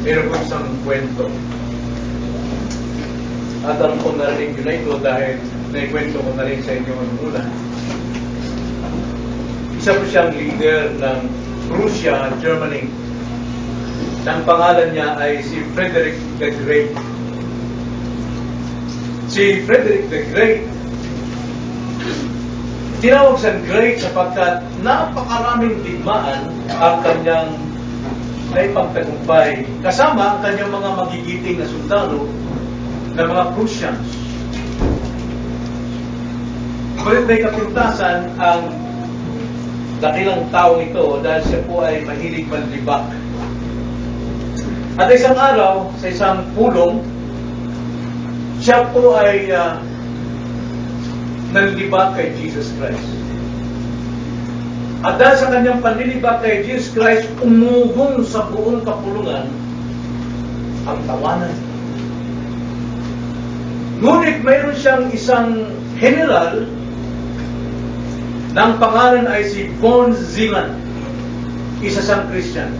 Meron ko isang kwento. At alam kong narinig yun na ito dahil naikwento ko na rin sa inyo ang una. Isa po siyang leader ng Prussia, Germany. Ang pangalan niya ay si Frederick the Great. Si Frederick the Great, tinawag siyang great sapagkat napakaraming digmaan ang kanyang naipagtagumpay. Kasama ang kanyang mga magigiting na sundalo ng mga Prussians. Ngunit may kapintasan ang dakilang taong ito dahil siya po ay mahilig manlibak. At isang araw, sa isang pulong, siya po ay nanlibak kay Jesus Christ. At dahil sa kanyang panlilibak kay Jesus Christ, umugong sa buong kapulungan ang tawanan. Ngunit mayroon siyang isang general ng pangalan ay si von Zilan, isa siyang Christian.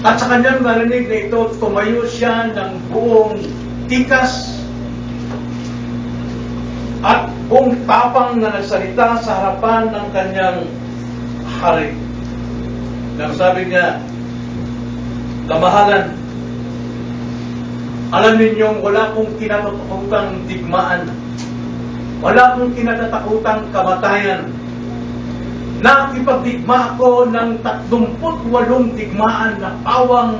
At sa kanyang narinig na ito, tumayo siya ng buong tikas at buong tapang na nagsalita sa harapan ng kanyang hari. Nang sabi niya, "Kamahalan, alam ninyong wala kong kinatatakutang digmaan. Wala kong kinatatakutang kamatayan. Nakipagdigma ako ng 38 digmaan na pawang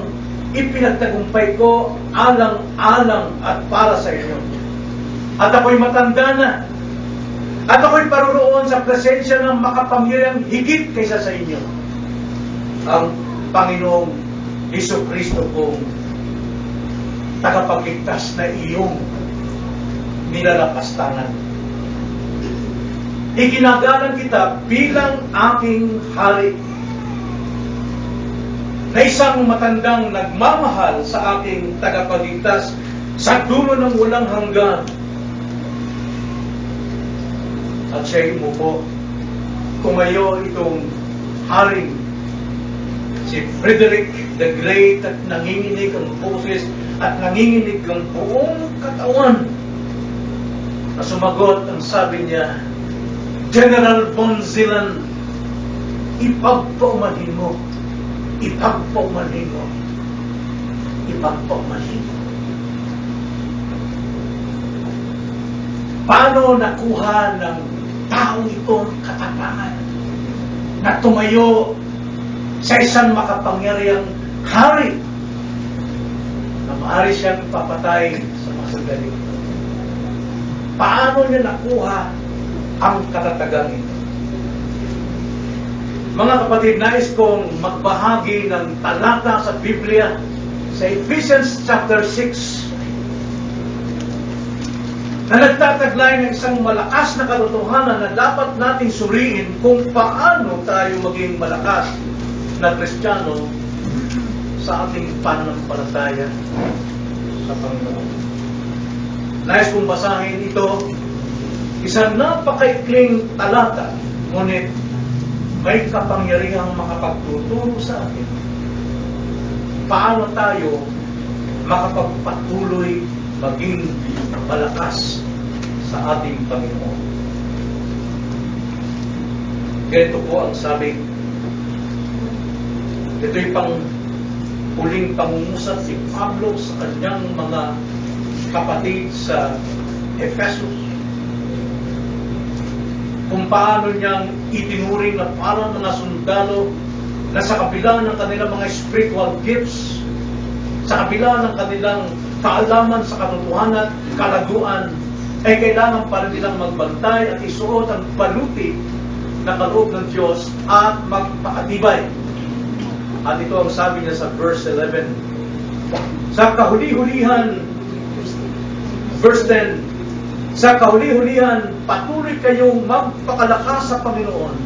ipinagtagumpay ko alang-alang at para sa inyo. At ako'y matanda na. At ako'y paroroon sa presensya ng makapangyarihang higit kaysa sa inyo. Ang Panginoong Jesucristo kong tagapagligtas na iyong nilalapastangan. Iginagalang kita bilang aking hari na isang matandang nagmamahal sa aking tagapagligtas sa dulo ng walang hanggan." At siya'y umupo. Tumayo itong haring si Frederick the Great at nanginginig ang boses at nanginginig ang buong katawan. Na sumagot, ang sabi niya, "General von Zilan, ipagpaumanhin mo. Ipagpaumanhin mo. Ipagpaumanhin mo." Paano nakuha ng taong ito ang katapangan na tumayo sa isang makapangyarihang hari na maaari siyang papatay sa mga sandali? Paano niya nakuha ang katatagang ito? Mga kapatid, nais kong magbahagi ng talata sa Biblia sa Ephesians chapter 6 na nagtataglay ng isang malakas na katotohanan na dapat nating suriin kung paano tayo maging malakas na Kristiyano sa ating pananampalataya sa Panginoon. Nais kong basahin ito. Isang napakaikling talata, ngunit may kapangyarihang makapagtuturo sa atin paano tayo makapagpatuloy maging malakas sa ating Panginoon. Ganito po ang sabi. Ito'y huling pangungusap si Pablo sa kanyang mga kapatid sa Ephesus. Kung paano niyang itinuring na parang mga sundalo na sa kabila ng kanilang mga spiritual gifts, sa kabila ng kanilang kaalaman sa katotohanan, kalaguan, ay kailangan pa rin nilang magbantay at isuot ang baluti na kaloob ng Diyos at magpakatibay. At ito ang sabi niya sa verse 11. Sa kahuli-hulihan, verse 10, sa kahuli-hulihan, patuloy kayong magpakalakas sa Panginoon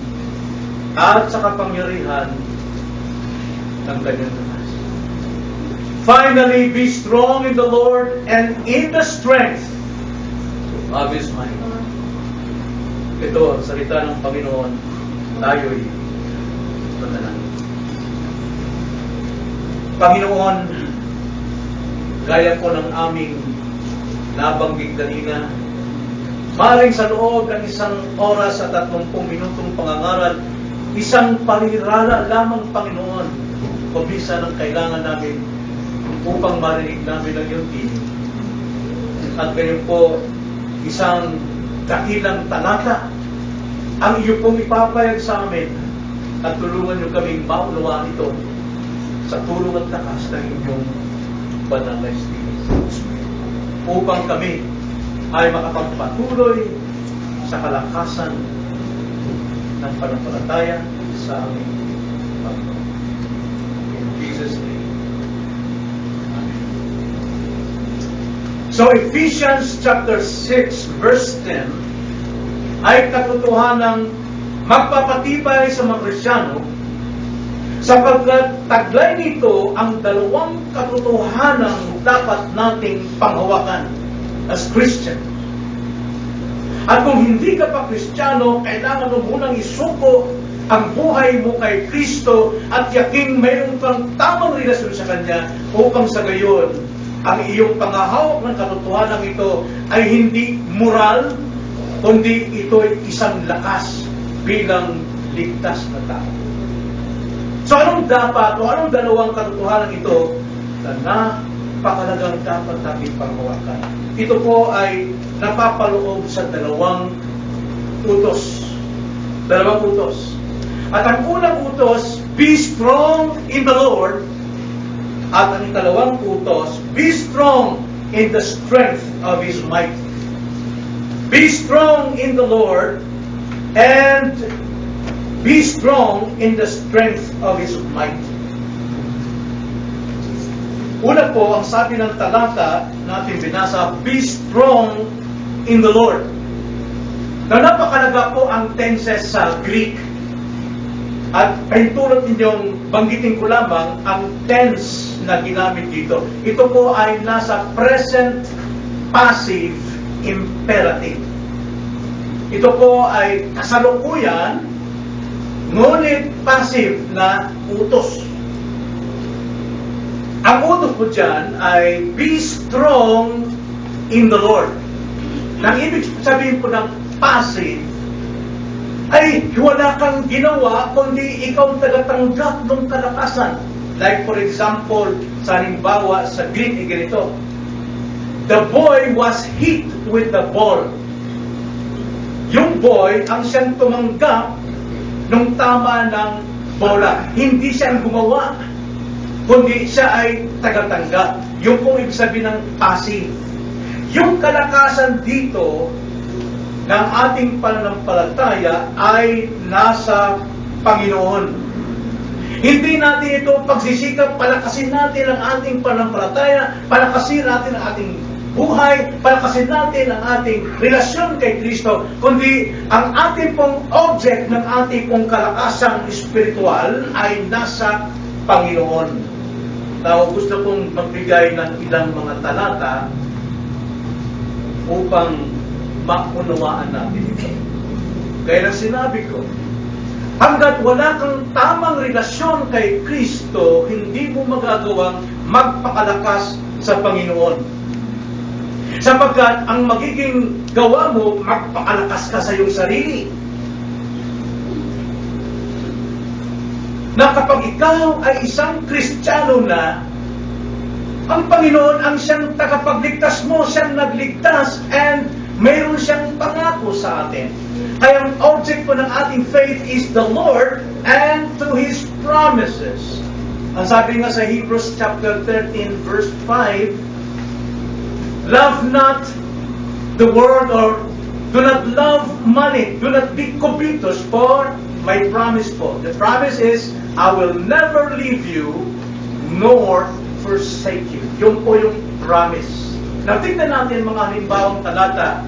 at sa kapangyarihan ng kanyang lakas. Finally, be strong in the Lord and in the strength of His might. Ito ang salita ng Panginoon. Tayo'y manalangin. Panginoon, gaya po ng aming nabanggit kanina, maring sa loob ng 1 oras at 30 minutong pangangaral, isang panirala lamang, Panginoon, pabisa ng kailangan namin upang marinig namin ang iyong tinig. At ngayon po, isang dakilang talata ang iyo pong ipapayag sa amin at tulungan niyo kaming maunawaan ito sa tulong at lakas ng inyong banal na Espiritu, upang kami ay makapagpatuloy sa kalakasan ng pananampalataya sa aming Panginoon. In Jesus' name. Amen. So Ephesians chapter 6 verse 10 ay katotohanang magpapatibay sa mga Kristyano, sapagkat taglay nito ang dalawang katotohanang dapat nating panghawakan as Christian. At kung hindi ka pa Kristiyano, kailangan mo munang isuko ang buhay mo kay Kristo at yaking mayroon kang tamang relasyon sa Kanya, upang sa gayon, ang iyong pangahawak ng katotohanan ito ay hindi moral, kundi ito'y isang lakas bilang ligtas na tao. So anong dapat o anong dalawang katotohanan ito na napakalagang dapat natin panghawakan? Ito po ay napapaloob sa dalawang utos. Dalawang utos. At ang unang utos, be strong in the Lord. At ang ikalawang utos, be strong in the strength of His might. Be strong in the Lord and be strong in the strength of His might. Una po, ang sabi ng talata natin binasa, be strong in the Lord. Na napakalaga po ang tenses sa Greek. At tulad ninyong banggitin ko lamang ang tense na ginamit dito. Ito po ay nasa present passive imperative. Ito po ay kasalukuyan, ngunit passive na utos. Ang utos po dyan ay be strong in the Lord. Nang ibig sabihin po ng passive ay wala kang ginawa kundi ikaw tagatanggap ng kalakasan. Like for example, sa halimbawa sa Greek ay ganito, the boy was hit with the ball. Yung boy ang siyang tumanggap nung tama ng bola. Hindi siya ang gumawa, kundi siya ay tagatanggap. Yung pong ibig sabihin ng passive. Yung kalakasan dito ng ating pananampalataya ay nasa Panginoon. Hindi natin ito pagsisikap, palakasin natin ang ating pananampalataya, palakasin natin ang ating buhay, palakasin natin ang ating relasyon kay Kristo, kundi ang ating pong object ng ating pong kalakasang espiritual ay nasa Panginoon. Now, gusto kong magbigay ng ilang mga talata upang maunawaan natin ito. Gaya ng sinabi ko, hanggat wala kang tamang relasyon kay Kristo, hindi mo magagawang magpakalakas sa Panginoon. Sapagkat ang magiging gawa mo, magpakalakas ka sa iyong sarili. Na kapag ikaw ay isang Kristiyano na, ang Panginoon ang siyang tagapagligtas mo, siyang nagligtas, and mayroon siyang pangako sa atin. Kaya ang object po ng ating faith is the Lord and to His promises. Ang sabi nga sa Hebrews chapter 13 verse 5, love not the world, or do not love money, do not be covetous, for my promise po. The promise is, I will never leave you nor forsake you. Yun po yung promise. Now, tingnan natin mga halimbawang talata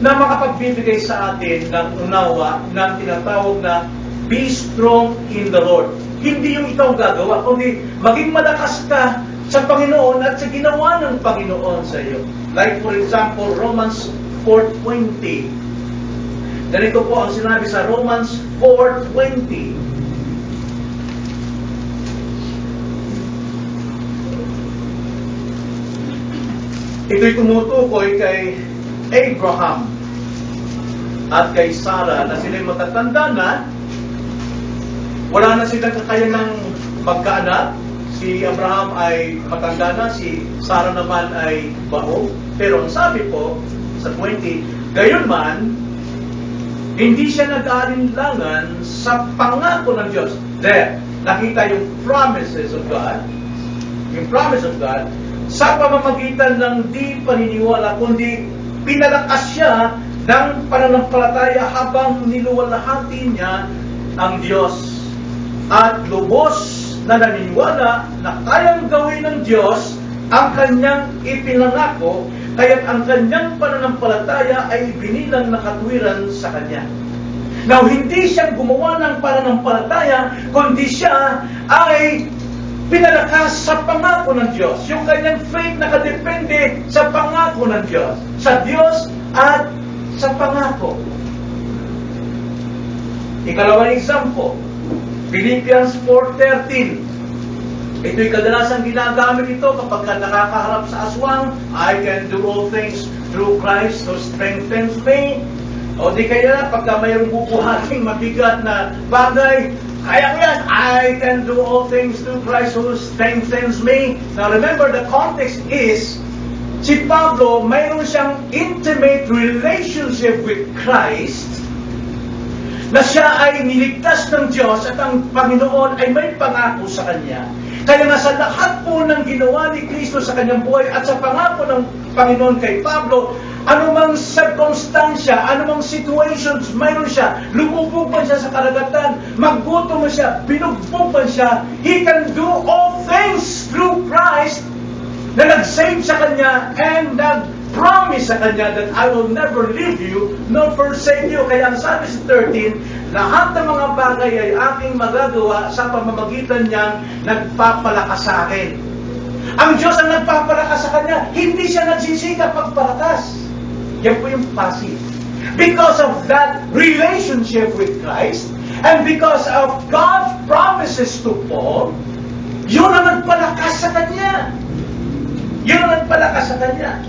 na makapagbibigay sa atin ng unawa na tinatawag na be strong in the Lord. Hindi yung ikaw gagawa, kundi maging malakas ka sa Panginoon at sa ginawa ng Panginoon sa iyo. Like for example, Romans 4:20. Ganito po ang sinabi sa Romans 4:20. Ito'y tumutukoy kay Abraham at kay Sarah na sila'y matatanda na, wala na silang kakayanang magkaanak. Si Abraham ay matanda na, si Sarah naman ay baho. Pero ang sabi po sa 20, gayon man, hindi siya nag-aalinlangan sa pangako ng Diyos. There, nakita yung promises of God, yung promise of God, sa pamamagitan ng di paniniwala, kundi pinalakas siya ng pananampalataya habang niluwalhati niya ang Diyos. At lubos na naniniwala na kayang gawin ng Diyos ang kanyang ipinangako, kaya't ang kanyang pananampalataya ay binilang na katwiran sa kanya. Now, hindi siya gumawa ng pananampalataya, kundi siya ay pinalakas sa pangako ng Diyos. Yung kanyang faith nakadepende sa pangako ng Diyos. Sa Diyos at sa pangako. Ikalawang example, Philippians 4:13. Ito'y kadalasang ginagamit ito kapag nakakaharap sa aswang. I can do all things through Christ who strengthens me. O di kaya pagka mayroong bubuhating mabigat na bagay, kaya ko yan. I can do all things through Christ who strengthens me. Now remember, the context is, si Pablo, mayroon siyang intimate relationship with Christ, na siya ay niligtas ng Diyos at ang Panginoon ay may pangako sa kanya. Kaya nga sa lahat po ng ginawa ni Kristo sa kanyang buhay at sa pangako ng Panginoon kay Pablo, anumang circumstansya, anumang situations mayroon siya, lumubog man siya sa karagatan, maggutom man siya, binugbog man siya, he can do all things through Christ na nag-save sa kanya and nag-promise sa kanya that I will never leave you nor forsake you. Kaya ang sabi sa 13, lahat ng mga bagay ay aking magagawa sa pamamagitan niyang nagpapalakas sa akin. Ang Diyos ang nagpapalakas sa kanya, hindi siya nagsisikap pagpalakas. Yan po yung passive. Because of that relationship with Christ and because of God's promises to Paul, yun ang nagpalakas sa kanya. Yun ang nagpalakas sa kanya.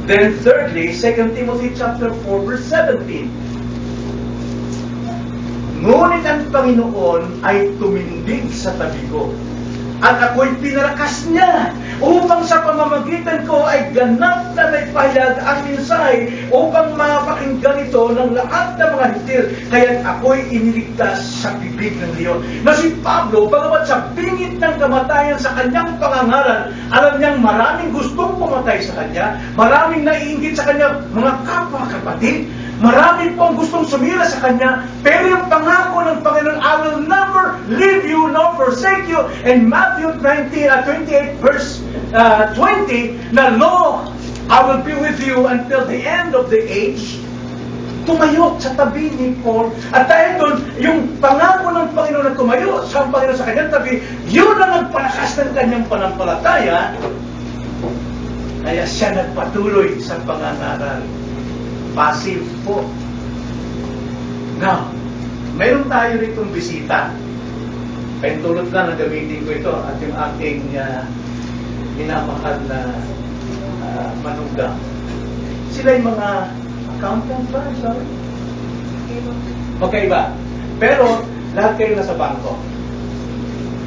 Then thirdly, 2 Timothy chapter 4 verse 17. Ngunit ang Panginoon ay tumindig sa tabi ko, at ako'y pinalakas niya upang sa pamamagitan ko ay ganap na may pahayag ang mensahe upang mapakinggan ito ng lahat ng mga hitil. Kaya't ako'y iniligtas sa bibig ng leon. Na si Pablo, bagamat sa bingit ng kamatayan sa kanyang pangangaral, alam niyang maraming gustong pumatay sa kanya, maraming naiinggit sa kanya mga kapwa-kapatid, marami pong gustong sumira sa kanya, pero yung pangako ng Panginoon, I will never leave you nor forsake you. In Matthew 28 verse 20, na lo, I will be with you until the end of the age. Tumayo sa tabi ni Paul. At dahil doon, yung pangako ng Panginoon na tumayo sa Panginoon sa kanyang tabi, yun ang nagpalakas ng kanyang panampalataya. Kaya siya nagpatuloy sa pangangaral. Passive po. Now, mayroon tayo ritong bisita. Pentulot lang na gamitin ko ito at yung aking minamahal na manugang. Sila yung mga accountant ba? Sorry? Magkaiba. Pero, lahat kayo nasa bangko.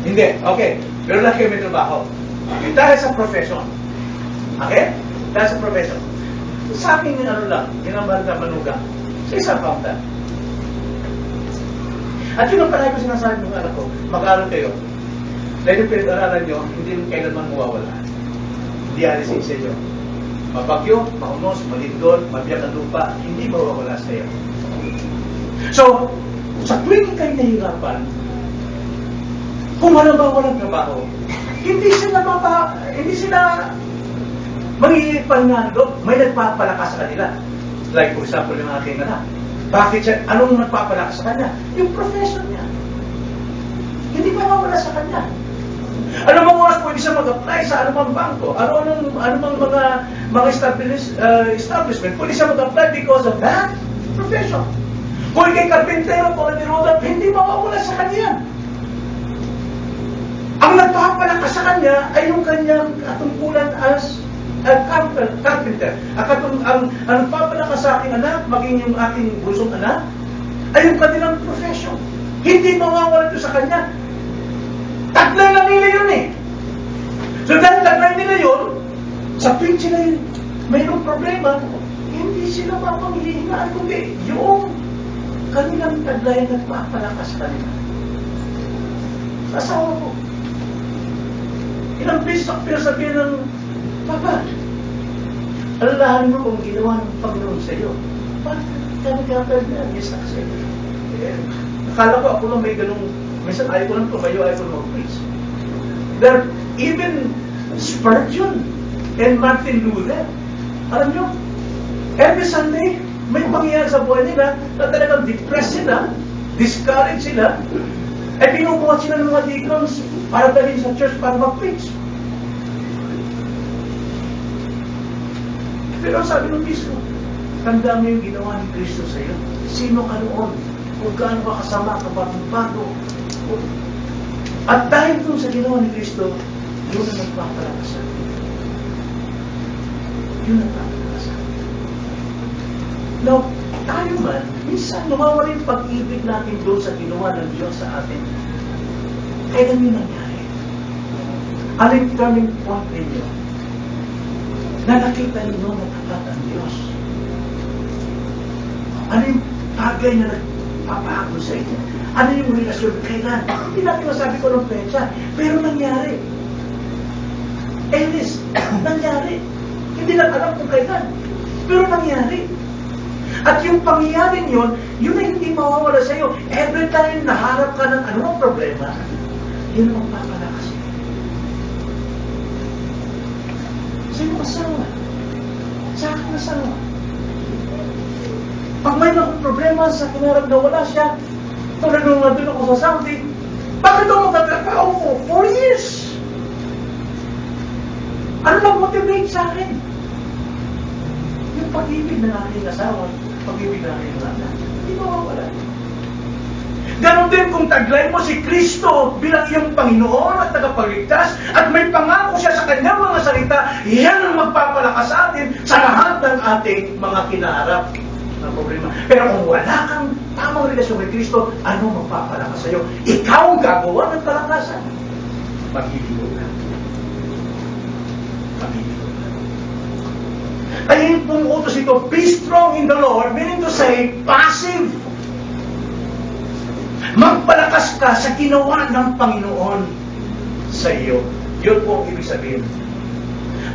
Hindi. Okay. Pero lahat kayo may trabaho. Dahil sa profession. Okay? Dahil sa profession. Sa akin yung ano lang, ginambal na manugang. Sa isang accountant. At yun ang palagi ko sinasabi ng anak ko, mag-aaral kayo. Dahil yung pinag-aralan nyo, hindi rin kailanman mawawala. Hindi alisin sa inyo. Mabagyo, maunos, malindol, mabiyak ang lupa, hindi mawawala sa iyo. So, sa tuwing kayo nahihirapan, kung halimbawa walang trabaho, hindi sila mangipanalo, may nagpapalakas sa kanila. Like for example, yung aking anak. Bakit siya? Anong nagpapalakas sa kanya? Yung profession niya. Hindi mawawala sa kanya. Anumang oras pwede siya mag-apply sa anumang bangko, anumang mga establishment, pwede siya mag-apply because of that profession. Kung ikay karpintero, kung nirodap, hindi mawawala sa kanya. Ang nagpapalakas sa kanya ay yung kanyang katungkulan as carpenter. Ang papalakas sa aking anak, maging yung aking busong anak, ay yung kanilang profession. Hindi mawawala ito sa kanya. Taglay lang nila yun eh. So dahil taglay nila yun, sa tuwing sila yun, mayroong problema, hindi sila mapanghihingaan, kundi yung kanilang taglay nagpapalakas kanila. Asawa ko. Ilang beses ako pinasabihin ng, Papa, alalahanin mo kung ginawa ng Panginoon sa iyo. Bakit ka nagkakaroon yes na kasi? Akala ko ako lang may ganung, minsan ayaw ko lang tumayo, ayaw ko lang mag-preach. There, even Spurgeon and Martin Luther, alam nyo, every Sunday, may pangyayari sa buhay nila na talagang depressed sila, discouraged sila, ay pinubuhat sila ng mga deacons para dalhin sa church para mag-preach. Pero sabi ng Kristo, tanda mo yung ginawa ni Kristo sa iyo. Sino ka noon? Kung gaano ka kasama, kapag-bago. At dahil doon sa ginawa ni Kristo, yun ang nagpapalakas sa atin. Yun ang nagpapalakas sa atin. Now, tayo man, minsan nawawala yung pag-ibig natin doon sa ginawa ng Diyos sa atin. Kailan yun nangyari? Aling turning point ninyo na nakita ninyo na tapat ang Diyos? Ano yung bagay na nagpapago sa inyo? Ano yung relasyon? Kailan? Hindi natin masabi ko ng petsa, pero nangyari. Ellis, nangyari. Hindi lang alam kung kailan, pero nangyari. At yung pangyayaring yun, yun ay hindi mawawala sa iyo. Every time naharap ka ng anumang problema, yun ang magpapalakas sa'yo. Sa'yo asawa? Sa aking asawa? Pag may akong problema sa kinarap na wala siya, tulad nung nandun ako sa Saudi, bakit ako magtatrabaho for 4 years? Ano nag-motivate sa akin? Yung pag-ibig na aking asawa, pag-ibig na aking anak, hindi mawawala. Ganon din kung taglay mo si Kristo bilang iyong Panginoon at tagapagligtas at may pangako siya sa kanyang mga salita, yan ang magpapalakas sa atin sa lahat ng ating mga kinaharap na problema. Pero kung wala kang tamang relasyon kay Kristo, ano magpapalakas sa iyo? Ikaw ang gagawa ng kalakasan. Maghihilog ka. Maghihilog ka. Kaya yung pong utos ito, be strong in the Lord, meaning to say, passive. Magpalakas ka sa ginawa ng Panginoon sa iyo. Yun po ang ibig sabihin.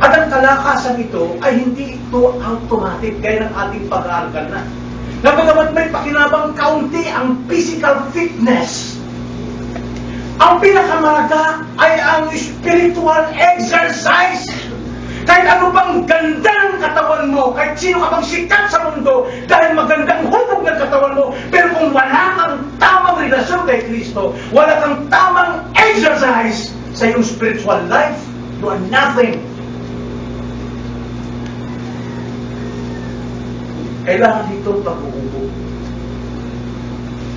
At ang kalakasan ito ay hindi ito automatic gaya ng ating pag-aaral na. Napagamat may pakinabang kaunti ang physical fitness. Ang pinakamalaga ay ang spiritual exercise. Kahit ano bang ganda ng katawan mo, kahit sino ka bang sikat sa mundo, dahil magandang hubog ng katawan mo, pero kung wala kang tamang relasyon kay Kristo, wala kang tamang exercise sa iyong spiritual life, you are nothing. Kailangan dito pag-uubo.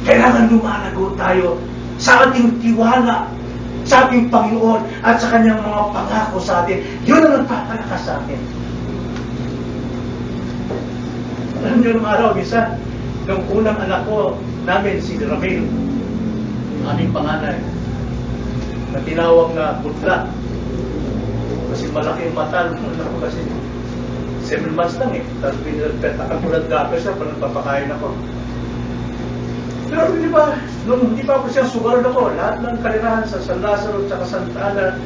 Kailangan lumalago tayo sa ating tiwala sa ating Panginoon at sa kanyang mga pangako sa atin. Yun ang nagpapalakas sa atin. Alam niyo nung araw, minsan, nung unang anak ko namin, si Ramil, aming panganay, na tinawag na butla. Kasi malaki yung mata, kasi 7 months lang eh. Tapos pinagpetakan ko lang gapos siya, pag nagpapakain ako. Pero di ba, nung hindi pa ako siya sugar ako, lahat ng kalirahan sa San Lazaro at sa Santa Ana,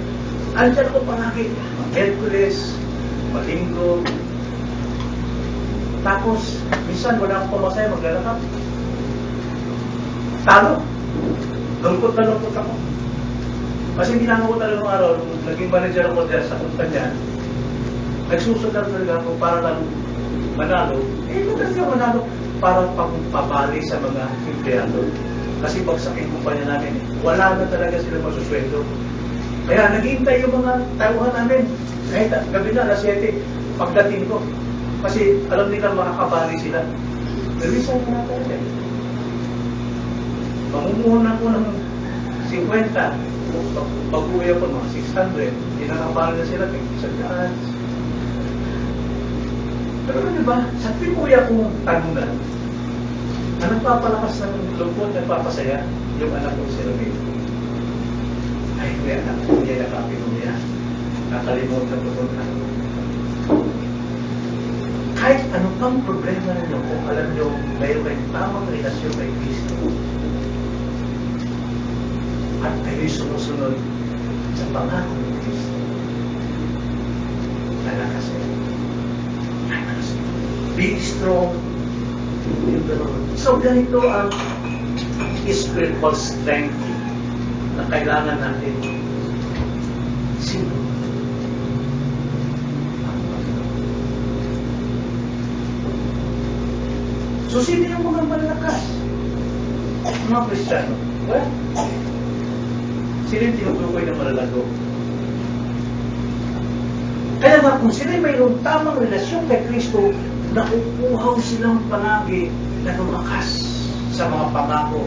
andyan ko palagi. Hercules, Malinggo. Tapos, minsan wala akong pamasaya, maglalakad. Talo. Lungkot na lungkot ako. Kasi ginagawa ko talaga ng araw, nung naging manager ako dyan sa kumpanya, nagsusugal talaga ako para lang manalo. Eh, maganda yung manalo para pagpapali sa mga empleyado. Kasi pag sa kumpanya namin, wala na talaga sila masusweldo. Kaya naghihintay yung mga tauhan namin. Kahit gabi na, alas 7, pagdating ko. Kasi alam nila makakabali sila. Nalisan ko na talaga. Mamumuhunan ko ng 50. Pag-uwi ako mga 600, inakabali na sila, 1,000. Pero di ba, sa tinuya kong tanungan, ang nagpapalakas ng lungkot, nagpapasaya, yung anak ko si Romeo. Ay, kuya anak, hindi nakapin mo yan. Nakalimutan ko na. Kahit ano pang problema ninyo, kung alam nyo, mayroon kayong tamang relasyon kay Kristo. At kayo'y sumusunod sa pangako ni Kristo. Lalakas kayo. Lalakas kayo. Be strong in the Lord. So, ganito ang spiritual strength na kailangan natin. Sino? So, sino yung mga malakas? Mga Kristiyano. Well, sila yung tinutukoy ng malalago. Kaya nga kung sila mayroong tamang relasyon kay Kristo, nakukuhaw silang palagi na lumakas sa mga pangako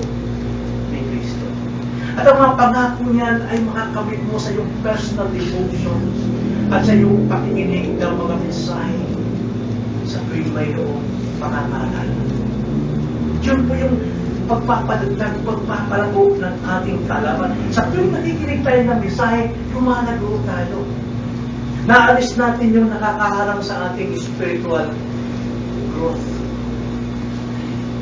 ni Kristo. At ang mga pangako niyan ay makakamit mo sa iyong personal devotion at sa iyong pakikinig ng mga mensahe sa tuwing mayroong pangangaral. Yun po yung pagpapadagdag, pagpapalago ng ating kaalaman. Sa tuwing nakikinig tayo ng mensahe, lumalago tayo. Naalis natin yung nakakaharang sa ating spiritual growth.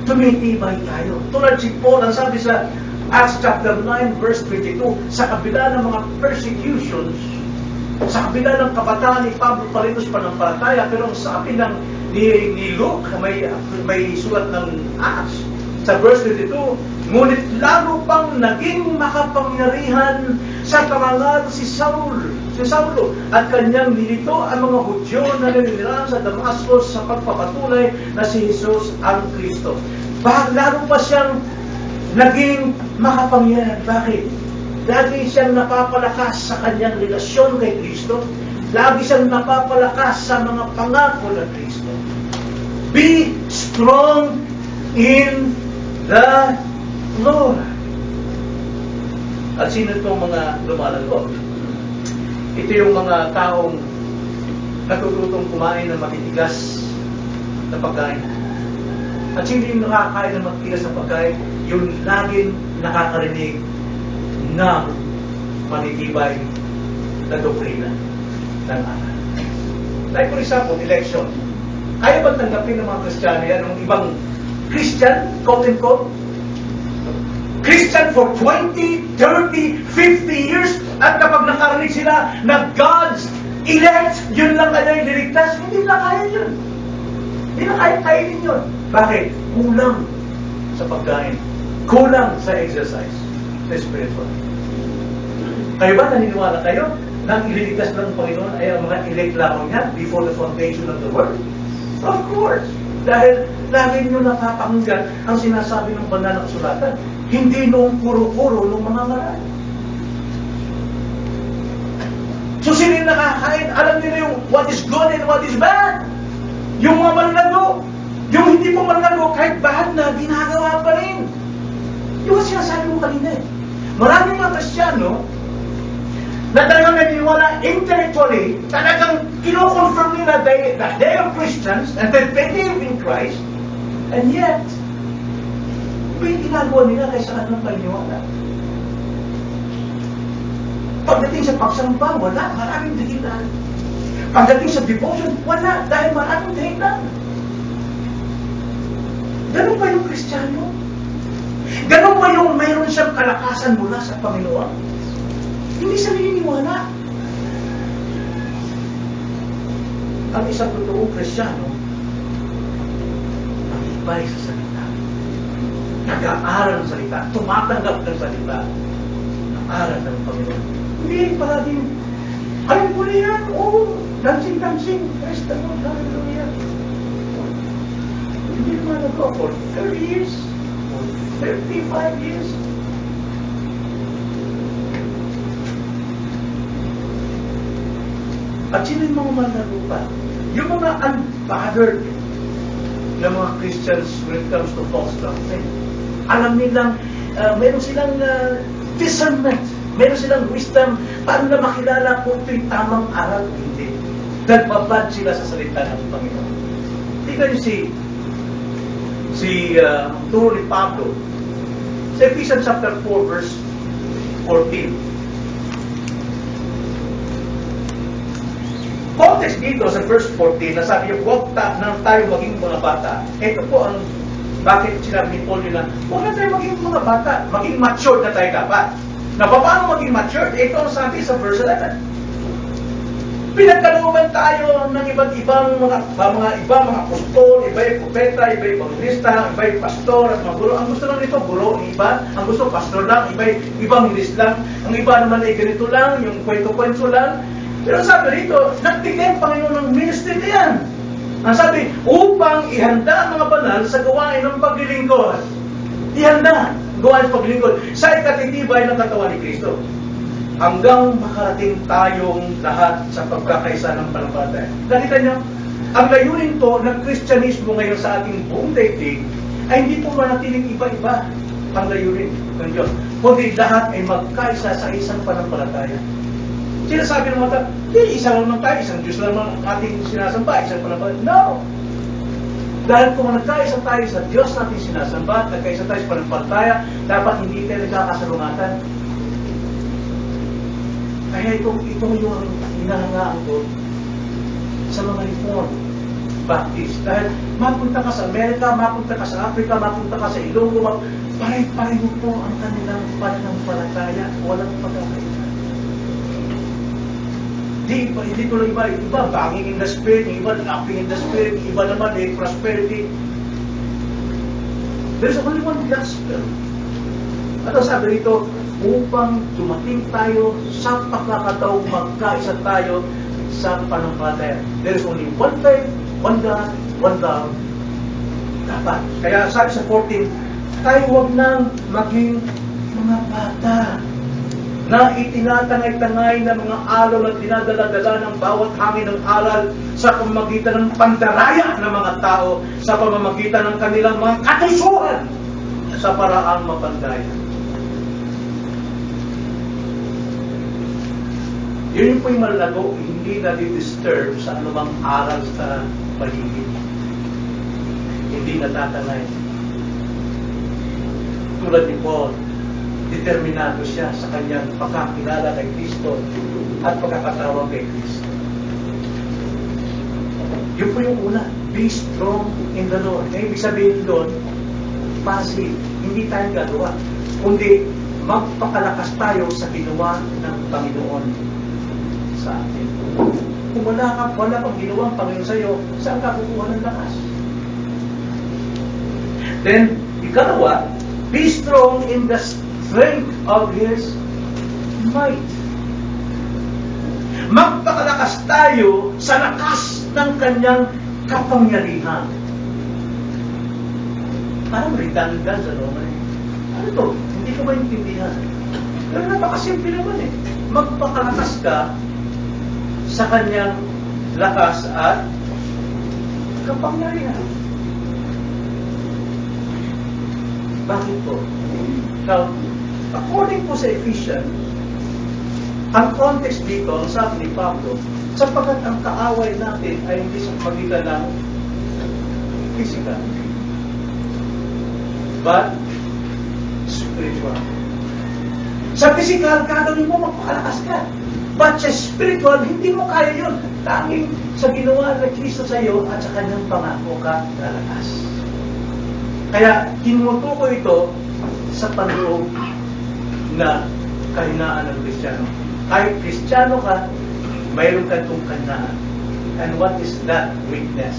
Tumitibay tayo. Tulad si Paul, ang sabi sa Acts chapter 9, verse 22, sa kabila ng mga persecutions, sa kabila ng kabataan ni Pablo Palitos panampalataya, pero ang sabi ni Luke, may sulat ng Acts, sa verse 22, ngunit lalo pang naging makapangyarihan sa parangal si Saulo, at kanyang nilito ang mga Hudyo na naninirahan sa Damascus sa pagpapatunay na si Jesus ang Kristo. Lalo pa siyang naging makapangyarihan. Bakit? Lagi siyang napapalakas sa kanyang relasyon kay Kristo. Lagi siyang napapalakas sa mga pangako ng Kristo. Be strong in the Lord. At sino itong mga lumalago? Ito yung mga taong natututong kumain ng matitigas na pagkain. At sino yung nakakain ng matitigas na pagkain? Yung laging nakakarinig ng manitibay na doktrina ng aral. Like for example, election. Kaya ba tanggapin ng mga Kristiyano yan? Ng ibang Christian, quote-unquote, Christian for 20, 30, 50 years, at kapag nakarinig sila na God's elect, yun lang kaya yung liligtas, hindi na kaya yun. Hindi na kaya kainin yun. Bakit? Kulang sa pagkain. Kulang sa exercise. Sa spiritual. Kayo ba naniniwala kayo na ang ililigtas ng Panginoon ay ang mga elect lamang niya before the foundation of the world? Of course. Dahil lagi nyo napapakinggan ang sinasabi ng banal na kasulatan. Hindi noong puro-puro noong mga ngaral. So sino yung nakakain? Alam nila yung what is good and what is bad. Yung mga manlago. Yung hindi mo manlago, kahit bad na, ginagawa pa rin. Yung sinasabi mo kanina eh. Maraming mga Kristiyano na talagang naniniwala intellectually, talagang kino-confirm nila that they are Christians and they believe in Christ, and yet, may ginagawa nila kaysa anong paniniwala. Pagdating sa pagsamba, wala, maraming dahilan. Pagdating sa devotion, wala, dahil maraming dahilan. Ganun ba yung Kristiyano? Ganun ba yung mayroon siyang kalakasan mula sa Panginoon? Hindi siya naniniwala. Ang isang totoong Kristiyano, matibay sa salita. Nag-aaral ng salita. Tumatanggap ng salita. Nag-aaral ng Panginoon. Hindi palaging, alam ko na yan, dancing, praise the Lord, hallelujah. Hindi naman ako for 30 years, for 35 years. At sino yung mga manlarupa? Yung mga unbothered na mga Christians when it comes to false doctrine. Alam nilang, meron silang discernment, meron silang wisdom, paano na makilala kung ito'y tamang aral o hindi. Nagbabad sila sa salita ng Panginoon. Nakita niyo turo ni Pablo sa Ephesians chapter 4 verse 14. Context dito sa verse 14 na sabi niyo, huwag na tayo maging mga bata. Ito po ang bakit sinabi ni Paul nila, huwag na tayo maging mga bata, maging matured na tayo dapat. Na paano maging matured? Ito ang sabi sa verse 11. Pinagkalooban tayo ng iba't ibang mga apostol, iba yung propeta, iba yung evangelista, iba yung pastor at mga guro. Ang gusto lang nito, guro, iba. Ang gusto, pastor lang, iba yung evangelist lang. Ang iba naman ay ganito lang, yung kwento-kwento lang. Pero sabi rito, nagtigay ang Panginoon ng ministry na yan. Ang sabi, upang ihanda ang mga banal sa gawain ng paglilingkod. Ihanda, gawain ng paglilingkod sa ikatitibay ng katawan ni Kristo. Hanggang makarating tayong lahat sa pagkakaisa ng pananampalataya. Nakita niyo, ang layunin po ng Kristyanismo ngayon sa ating buong daigdig ay hindi po manatiling iba-iba ang layunin ng Diyos. Kundi lahat ay magkaisa sa isang pananampalataya. Sinasabi ng mga tao, isa lang naman tayo, isang Diyos lang ang ating sinasamba, isang pananampalataya. No! Dahil kung nagkaisa tayo sa Diyos natin sinasamba, nagkaisa tayo sa pananampalataya, dapat hindi tayo nagkakasalungatan. Kaya ito yung hinahangaan ko sa mga Reformed Baptist. Dahil mapunta ka sa Amerika, mapunta ka sa Africa, mapunta ka sa Ilonggo, pare-pareho po ang kanilang pananampalataya. Walang pagkakaiba. Hindi ko lang iba, banging in the spirit, iba laughing in the spirit, iba naman prosperity. There's only one gospel. At sabi rito, upang dumating tayo sa pagkakataong magkaisa tayo sa pananampalataya. There is only one faith, one God, one love. Dapat. Kaya sabi sa 14, tayo huwag nang maging mga bata na itinatangay-tangay ng mga alon at dinadala-dala ng bawat hangin ng alal sa pamamagitan ng pandaraya ng mga tao, sa pamamagitan ng kanilang mga katusuhan sa paraang mapandaya. Yun po yung malalago, hindi na-disturb sa anumang aral sa paligid. Hindi natatangay. Tulad ni Paul, determinado siya sa kanyang pagkakilala kay Kristo at pagkakatawag kay Kristo. Yun po yung una, be strong in the Lord. Ibig sabihin doon, passive, hindi tayo gagawa, kundi magpakalakas tayo sa ginawa ng Panginoon sa atin. Kung wala pang ginawa ang Panginoon sa iyo, saan ka kukuha ng lakas? Then, ikalawa, be strong in the strength of His might. Magpakalakas tayo sa lakas ng kanyang kapangyarihan. Parang redundant sa Roman. Ano to? Hindi ko maintindihan. Pero napakasimple naman eh. Magpakalakas ka sa kanyang lakas at kapangyarihan. Bakit po? Now, according po sa Ephesians, ang context dito, ang sabi ni Pablo, sapagkat ang kaaway natin ay hindi sa pagitan ng physical, but spiritual. Sa physical, gagawin mo, magpakalakas ka. But sa spiritual, hindi mo kaya yun. Tanging sa ginawa ng Kristo sa iyo at sa kanyang pangako ka lalakas. Kaya, tinutukoy ito sa panloob na kahinaan ng Kristiyano. Kahit Kristiyano ka, mayroon ka itong kahinaan. And what is that weakness?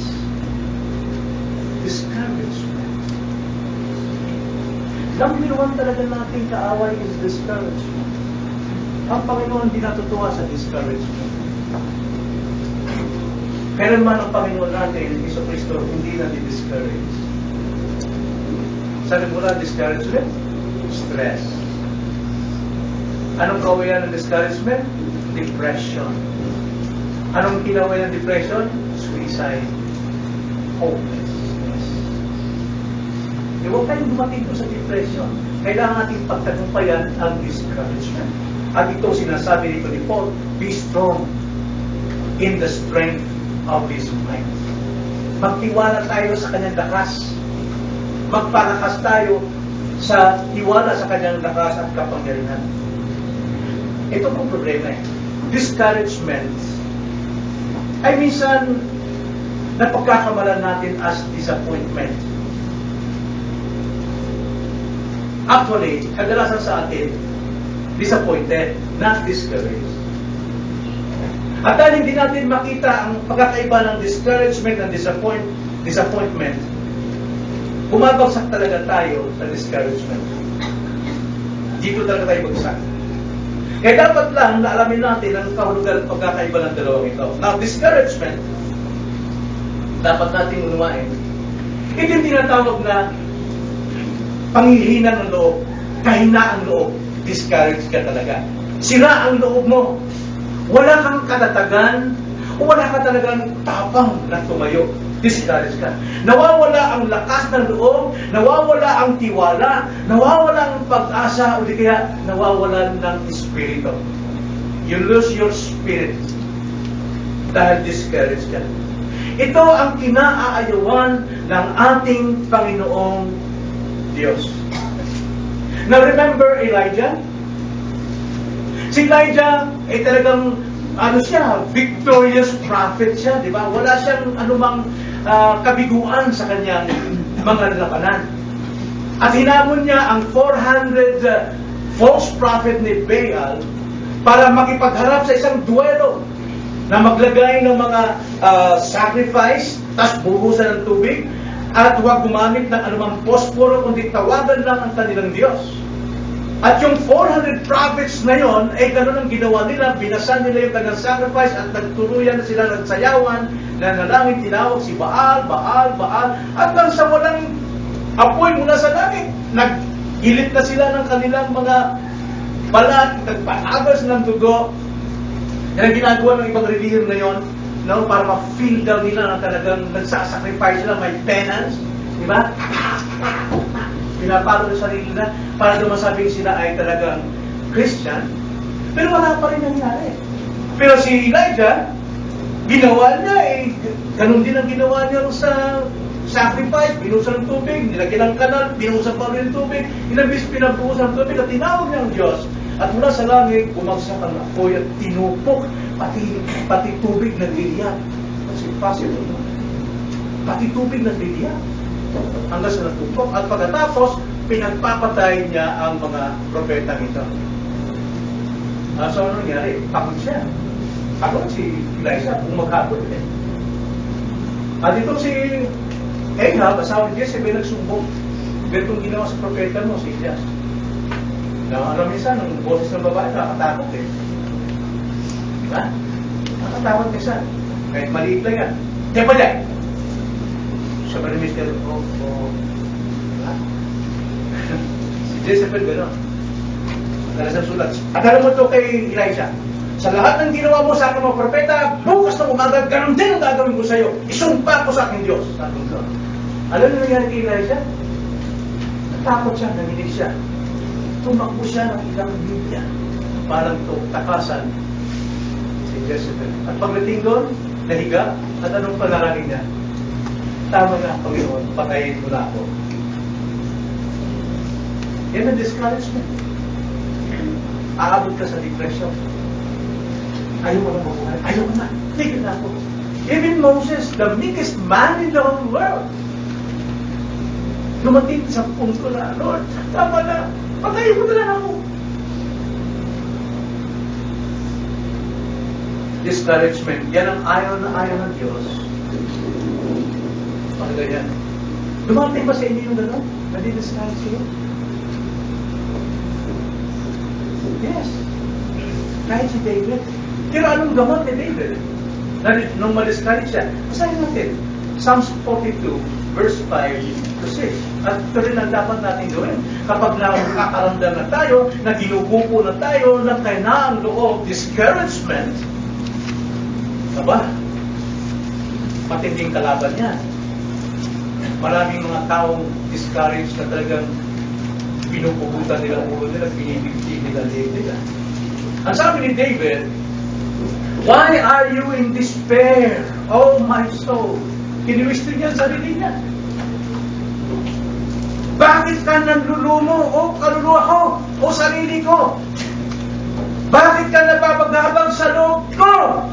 Discouragement. Number one talaga nating kaaway is discouragement. Ang Panginoon hindi natutuwa sa discouragement. Kailan man ang Panginoon natin, Iso Kristo, hindi na di-discourage. Saan mula discouragement? Stress. Anong kawayan ng discouragement? Depression. Anong kinawayan ng depression? Suicide. Hopelessness. Huwag tayong dumating po sa depression. Kailangan natin pagtagumpayan ang discouragement. At ito sinasabi nito ni Paul, be strong in the strength of His might. Magtiwala tayo sa kanyang lakas. Magpalakas tayo sa tiwala sa kanyang lakas at kapangyarihan. Ito pong problema eh. Discouragement ay minsan napagkakamalan natin as disappointment. Actually, kadalasan sa atin, disappointed, not discouraged. At dahil hindi natin makita ang pagkakaiba ng discouragement and disappointment, bumabagsak talaga tayo sa discouragement. Dito talaga tayo bagsak. Kaya dapat lang na alamin natin ang kahulugan at pagkakaiba ng dalawang ito. Now, discouragement, dapat natin unawain. Ito yung tinatawag na panghihina ng loob, kahina ang loob, discouraged ka talaga. Sira ang loob mo. Wala kang katatagan, o wala ka talagang tapang na tumayo. Discouraged ka. Nawawala ang lakas ng loob, nawawala ang tiwala, nawawala ang pag-asa, o di kaya nawawala ng espiritu. You lose your spirit dahil discouraged ka. Ito ang kinaayawan ng ating Panginoong Diyos. Now remember Elijah? Si Elijah ay talagang victorious prophet siya, di ba? Wala siyang anumang kabiguan sa kanyang mga labanan. At hinamon niya ang 400 false prophet ni Baal para makipagharap sa isang duelo na maglagay ng mga sacrifice, tas buhusan ng tubig, at huwag gumamit ng anumang posporo, kundi tawagan lang ang kanilang Diyos. At yung 400 prophets na yon, ay ganun ang ginawa nila, binasan nila yung kanilang sacrifice at nagtuluyan na sila ng sayawan, na nalangin tinawag si Baal, Baal, Baal, at nang sa walang apoy mula sa langit, naggilit na sila ng kanilang mga balat, nagpanagas ng dugo. Yan ang ginagawa ng ibang relihiyon na yon, no, para ma-feel daw nila na talagang nagsasacrifice sila, may penance, di ba? Pinapalo sa sarili na para daw masabing sila ay talagang Christian, pero wala pa rin nangyari. Pero si Elijah, ginawa niya ganun din ang ginawa niya sa sacrifice, binusan ng tubig, nilagyan ng kanal, binusan pa rin ng tubig, inabis pinabuhusan ng tubig at tinawag niya ang Diyos. At mula sa langit, bumagsak ang apoy at tinupok, pati tubig nagliliyak. That's impossible. Pati tubig nagliliyak. Hanggang sa natupok. At pagkatapos, pinagpapatay niya ang mga propetang ito. So, ano nangyari? Pagod siya. Pagod si Elijah kung maghapon din. At ito si Ahab, asawa ni Jezebel, nagsumbong. Ganitong ginawa sa propeta mo, si Elias. Na alam minsan, ang boses ng babae, nakakatakot eh. Diba? Nakakatakot minsan. Kahit maliit lang yan. Kaya pa dyan. Sabi ni Mr. Diba? Si Jezebel, gano'n. Nasa sulat. At alam mo ito kay Elijah. Sa lahat ng ginawa mo sa aking mga propeta, bukas na umaga, gano'n din ang gagawin ko sa iyo. Isumpa ko sa aking Diyos. Alam mo nangyari kay Elijah? Natakot siya, nanginig siya. Tumakbo siya ng ilang milya para takasan si Jezebel. At pagdating doon, nahiga, at anong panalangin niya? Tama na, Panginoon, patayin mo na ako. Yan ang discouragement. Aabot ka sa depression. Ayaw ko na mabuhay. Ayaw ko na. Tigil na ako. Even Moses, the meekest man in the whole world, dumating sa punto na, Lord, tama na. Patayin mo na lang ako. Discouragement. Yan ang ayaw ng Diyos. Ano ganyan? Dumating ba sa inyo yung gano'n? Nadi-discourage kayo? Yes. Kahit si David. Pero anong gamot ni David? Nung ma-discourage siya, basahin natin. Psalms 42, verse 5 to 6. At ito rin ang dapat natin gawin. Kapag nakakaramdam na tayo, na ginugupo na tayo, na kainaang loob, discouragement, aba, matinding kalaban yan. Maraming mga taong discouraged na talagang pinupugutan nila ulo nila, binibigti nila David. Ang sabi ni David, why are you in despair, oh my soul? Kiniwisto niya ang sarili niya. Bakit ka nanlulumo o kaluluwa ko o sarili ko? Bakit ka nababagabag sa loob ko?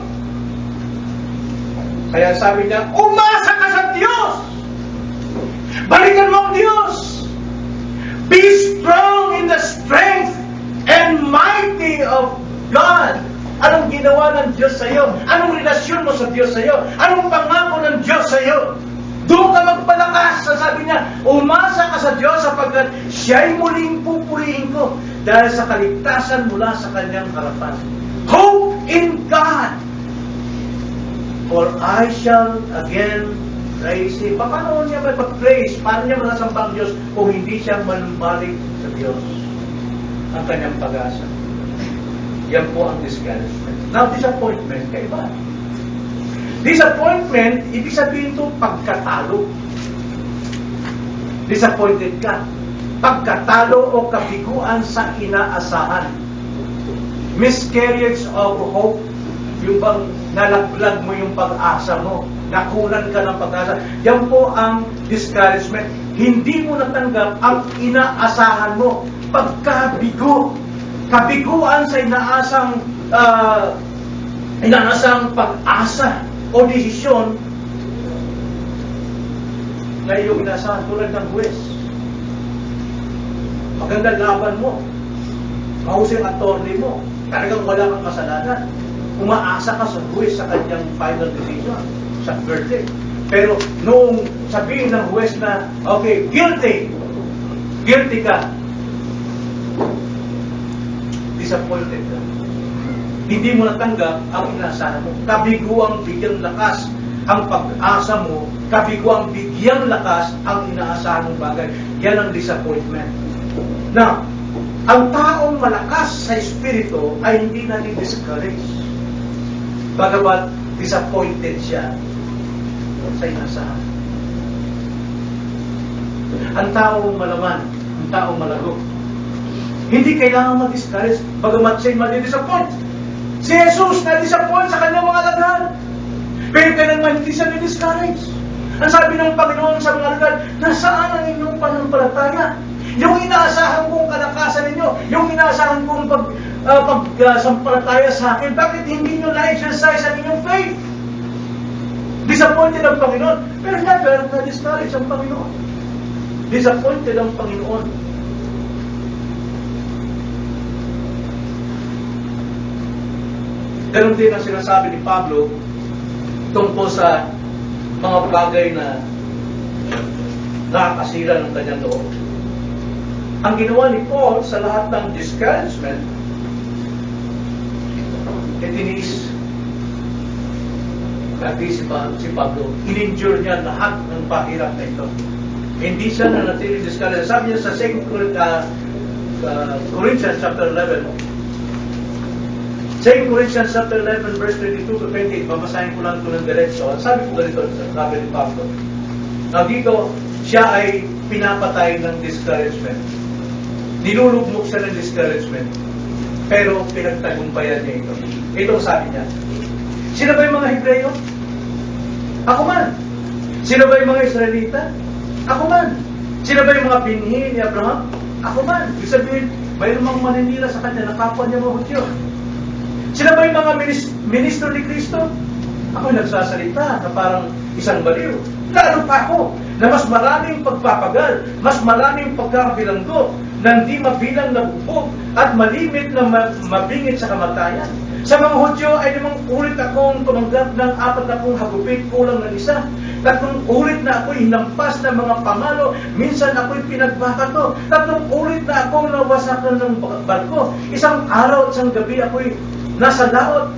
Kaya sabi niya, umasa ka sa Diyos! Balikan mo ang Diyos! Be strong in the strength and mighty of God. Anong ginawa ng Diyos sa iyo? Anong relasyon mo sa Diyos sa iyo? Anong pangako ng Diyos sa iyo? Doon ka magpalakas. Sabi niya, umasa ka sa Diyos sapagkat siya'y muling pupurihin ko dahil sa kaligtasan mula sa kanyang harapan. Hope in God, for I shall again praise Him. Paano niya may pag-praise? Paano niya masasamba ang Diyos kung hindi siya manumbalik sa Diyos? Ang kanyang pag-asa. Yan po ang discouragement. Now, disappointment, kaiba. Disappointment, ibig sabihin ito pagkatalo. Disappointed ka. Pagkatalo o kabiguan sa inaasahan. Miscarriage of hope. Yung bang nalaglag mo yung pag-asa mo. Nakunan ka ng pag-asa. Yan po ang discouragement. Hindi mo natanggap ang inaasahan mo. Pagkabigo. Kabiguan sa inaasang pag-asa o desisyon na iyong inaasahan tulad ng huwes. Magandang laban mo. Mahusay ang attorney mo. Talagang wala kang kasalanan. Umaasa ka sa huwes sa kanyang final decision, sa verdict. Pero noong sabihin ng huwes na, okay, guilty ka, disappointed ka. Hindi mo natanggap ang inaasahan mo. Kabiguang bigyang lakas ang pag-asa mo, kabiguang bigyang lakas ang inaasahan mong bagay. Yan ang disappointment. Now, ang taong malakas sa espiritu ay hindi nadi-discourage. Bagamat disappointed siya sa inaasahan. Ang taong malaman, ang taong malago, hindi kailangan ma-discourage, bagamat siya'y madi-disappoint. Si Jesus na-disappoint sa kanyang mga alagad. Pero kailangan hindi siya na-discourage. Ang sabi ng Panginoon sa mga alagad, nasaan ang inyong pananampalataya? Yung inaasahan kong kalakasan ninyo, yung inaasahan kong pagsampalataya sa akin, bakit hindi nyo na-exercise ang inyong faith? Disappointed ang Panginoon, pero never na-discourage ang Panginoon. Disappointed ang Panginoon. Ganon din ang sinasabi ni Pablo tungkol sa mga bagay na nakakasira ng kanyang loob. Ang ginawa ni Paul sa lahat ng discouragement, tiniis pati si Pablo, in-endure niya lahat ng pahirap na ito. Hindi siya nanatili discouraged. Sabi niya sa 2 Corinthians chapter 11, 2 Corinthians chapter 11 verse 22 to 28, babasahin ko lang ito ng diretso. Sabi ko ganito, sabi ni Pablo. Now dito, siya ay pinapatay ng discouragement. Nilulugmok siya ng discouragement. Pero pinagtagumpayan niya ito. Ito sabi niya. Sino ba yung mga Hebreyo? Ako man. Sino ba yung mga Israelita? Ako man. Sino ba yung mga binhi ni Abraham? Ako man. Ibig sabihin, mayroon mga maninira sa kanya na kapwa niya mga Hudyo. Sino ba yung mga ministro ni Kristo? Ako nagsasalita na parang isang baliw. Lalo pa ako na mas maraming pagpapagal, mas maraming pagkakabilanggo, na hindi mabilang na bubog at malimit na mabingit sa kamatayan. Sa mga Hudyo ay 5 ulit akong tumanggap ng 40 hagupit kulang ng isa. 3 ulit na ako'y hinampas ng mga pamalo. Minsan ako'y pinagbakato. 3 ulit na akong nawasakan ng barko. 1 araw at 1 gabi ako'y nasa laot,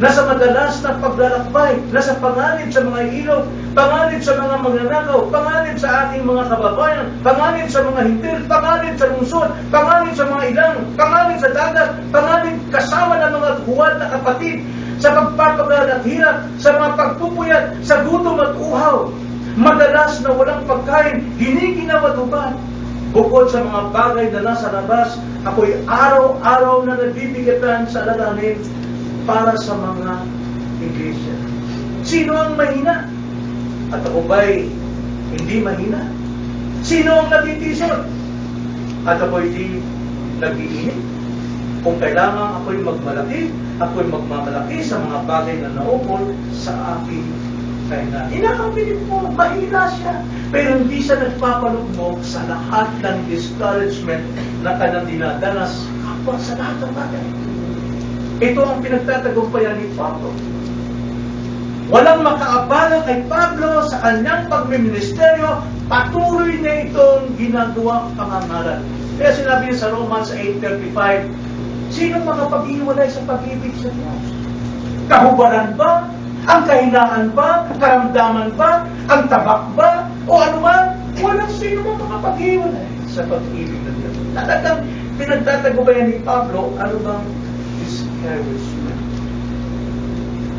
nasa madalas na paglalakbay, nasa panganib sa mga ilog, panganib sa mga magnanakaw, panganib sa ating mga kababayan, panganib sa mga hintil, panganib sa lungsod, panganib sa mga ilang, panganib sa dagat, panganib kasama ng mga huwad na kapatid, sa pagpapagal at hirap, sa mga pagpupuyat, sa gutom at uhaw, madalas na walang pagkain, hiniginaw at ubat. Bukod sa mga bagay na nasa labas, ako'y araw-araw na nabibigatan sa alalahanin para sa mga iglesia. Sino ang mahina? At ako ba'y hindi mahina? Sino ang natitison? At ako'y di nag-iinip. Kung kailangan ako'y magmalaki, ako'y magmamalaki sa mga bagay na naukol sa aking kainan. Inakabilib mo, mahina siya. Pero hindi siya nagpapalugmok sa lahat ng discouragement na kanyang dinadanas kapwa sa lahat ng bagay. Ito ang pinagtatagumpayan ni Pablo. Walang makaabala kay Pablo sa kanyang pagmiministeryo, patuloy na itong ginagawa pangangaral. Kaya sinabi niya sa Romans 8:35, sino makapag-iwalay sa pag-ibig sa Diyos? Kahubaran ba? Ang kahinaan ba? Karamdaman ba? Ang tabak ba? O ano ba? Walang sino makapag-iwalay sa pag-ibig ng Diyos. Talagang pinagtatagumpayan ni Pablo, ano bang discouragement?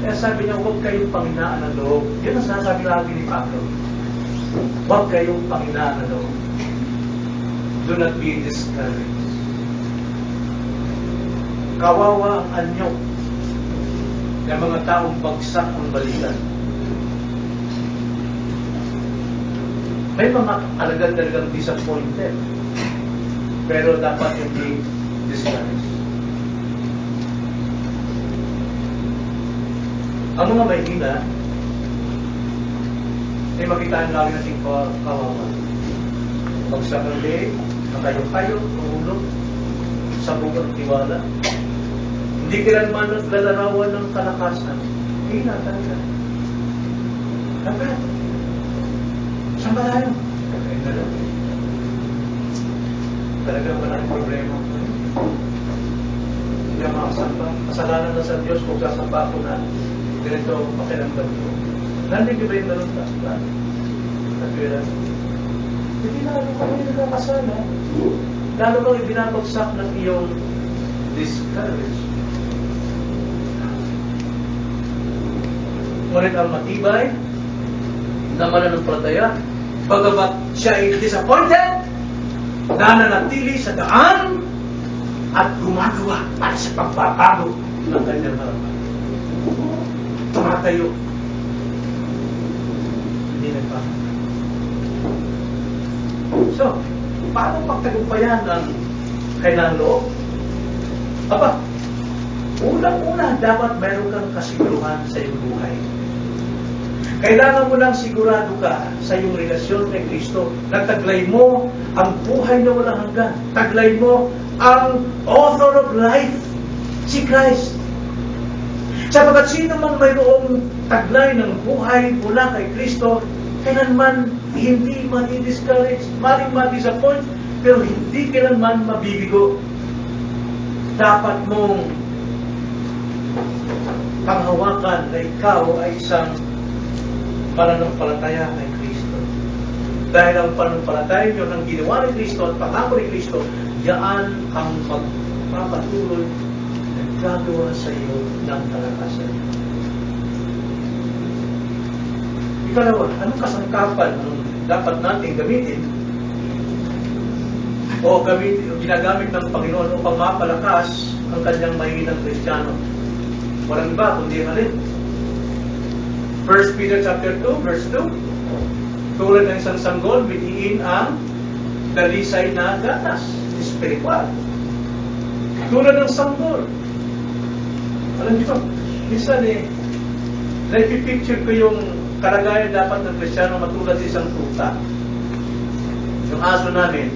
Kaya sabi niya, huwag kayong panghinaan ng loob. Yun ang sinasabi lagi ni Pablo. Huwag kayong panghinaan ng loob. Do not be discouraged. Kawawa ang anyo ng mga taong bagsak ang balikan. May mga talagang disappointed. Pero dapat hindi discouraged. Ang mga mahina, ay makitaan lagi natin kawawa. Bagsak ang leeg, makayo-kayo, tumulog, sabog ang tiwala. Hindi kailanman naglalarawan ng kalakasan. Hina talaga. Dapat. Saan ba tayo? Kakain na lang. Talagang walang problema. Hindi ang makasamba. Kasalanan na sa Diyos kung sasamba ko na ganito pakiramdam ko. Nandig ba yung naluntas? Nagkira. Hindi lalo kami nagkakasala. Lalo kang ibinabagsak ng iyong discouragement. Ngunit ang matibay na mananampalataya, bagamat siya ay disappointed, nananatili sa daan at gumagawa para sa pagbabago ng kanyang harapan. Tumatayo. Hindi nagpapalagay. So, paano pagtagumpayan ng kailangan loob? Aba, unang-una, dapat mayroon kang kasiguruhan sa iyong buhay. Kailangan mo lang sigurado ka sa iyong relasyon kay Kristo na taglay mo ang buhay na walang hanggan. Taglay mo ang author of life, si Christ. Sapagat sino mang mayroong taglay ng buhay mula kay Kristo, kailanman hindi ma-discourage, maring ma-disappoint, pero hindi kailanman mabibigo. Dapat mong panghawakan na ikaw ay isang pananampalataya kay Kristo. Dahil ang pananampalataya nyo ng ginawa ni Kristo at pangako ni Kristo, yaan ang magpapatuloy na gagawa sa iyo ng kalakasan. Ikalawa, anong kasangkapan ang dapat natin gamitin o ginagamit ng Panginoon upang mapalakas ang kanyang mahinang Kristiyano? Walang iba, kundi halin. 1 Peter chapter 2, verse 2. Tulad ng isang sanggol, bitiin ang dalisay na gatas, spiritual. Tulad ng sanggol. Alam niyo, minsan naipipicture ko yung kalagayan dapat ng Kristiyano matulad sa isang tuta. Yung aso namin,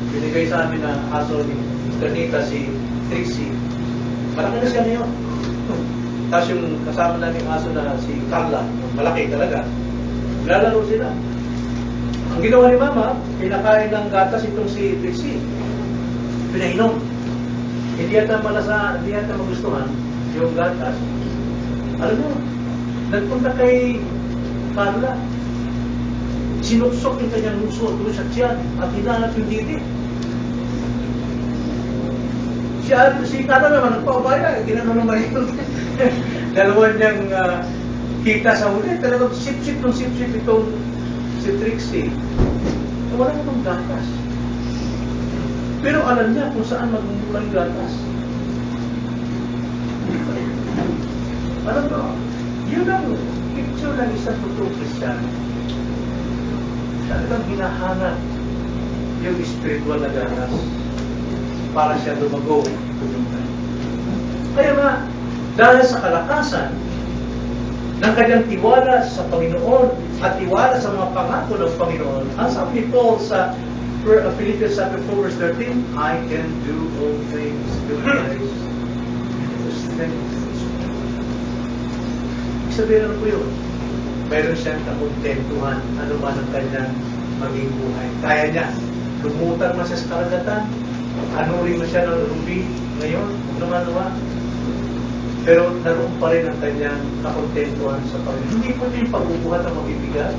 binigay sa amin na aso ni Ganita, si Trixie. Malaki na siya ngayon. Tapos yung kasama namin aso na si Carla, malaki talaga. Lalaro sila. Ang ginawa ni Mama, pinakain ng gatas itong si Trixie. Pinainom. Hindi yata magustuhan yung gatas. Alam mo, nagpunta kay Carla. Sinuksok yung kanyang luso doon sa tiyan at hinanap yung didi. Si Carla naman nagpapabaya, ginano naman yun. Dalawa niyang kita sa huli, talagang sip-sip itong si Trixie. Wala namang gatas. Pero alam niya kung saan magmumulang gatas. Alam mo, yun ang So, lang isang totoong Kristiyano, talagang hinahanap yung spiritual na ganas para siya lumago. Kaya nga, dahil sa kalakasan ng kanyang tiwala sa Panginoon at tiwala sa mga pangako ng Panginoon, ang sabi ni Paul sa Philippians chapter 4 verse 13, I can do all things through Christ who strengthens me. Sabihin ko yun, meron siyang kakontentuhan ano man ang kanyang maging buhay. Kaya niya, lumutan man siya sa karagatan, anurin mo siya ng rubi ngayon, naman. Pero naroon pa rin ang kanyang kakontentuhan sa Panginoon. Hindi po yung pagbubuhat ang mabibigat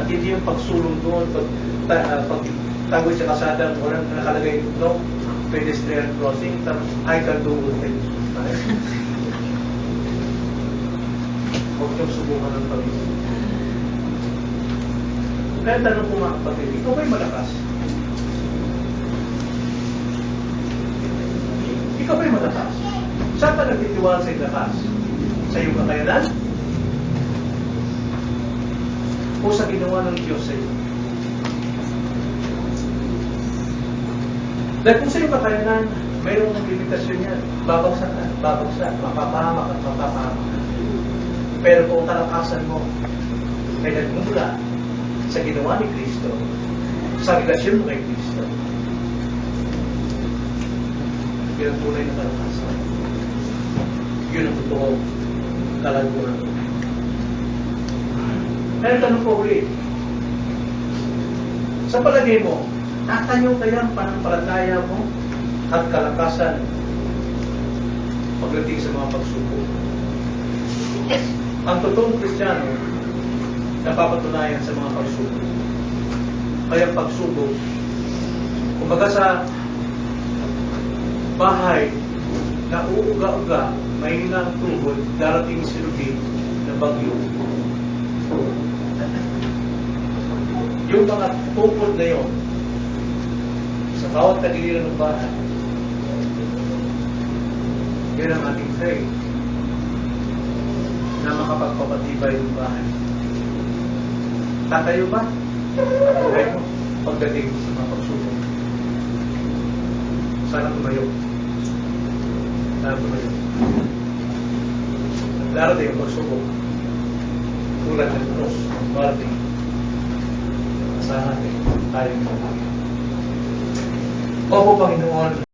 at hindi yung pagsulong doon, pagtagod sa kasada, walang nakalagay no, pedestrian crossing, I can do all things. Huwag niyong subukan ng Panginoon. Kaya tanong ko mga kapatid, ikaw ba'y malakas? Ikaw ba'y malakas? Saan ka nagtitiwala sa lakas? Sa iyong kakayanan? O sa ginawa ng Diyos sa iyo? Dahil kung sa iyong kakayanan, mayroong limitasyon yan. Babagsak, mapapahamak at mapapahamak. Pero kung kalakasan mo ay nagmumula sa ginawa ni Kristo, sa relasyon mo kay Kristo, yun ang tunay na kalakasan. Yun ang totoo kalagpunan. Kaya tanong ko ulit, sa palagay mo, tatayo kaya ang panampalataya mo at kalakasan pagdating sa mga pagsubok? Ang totoong Kristiyano napapatunayan sa mga pagsubok. Kaya pagsubok, kumbaga sa bahay na uuga-uga, may hinang tuhod, darating sinubi na bagyo. Yung mga tukod na yun, sa bawat tagiliran ng bahay, yan ang ating faith na makapagpapatibay ng bahay. Tatayo ba? Tatayo mo pagdating sa mga pagsubok. Sana tumayo. Sana tumayo. Darating ang pagsubok. Tulad ng cross, ang darating. Sana natin tayo mo. Opo, Panginoon.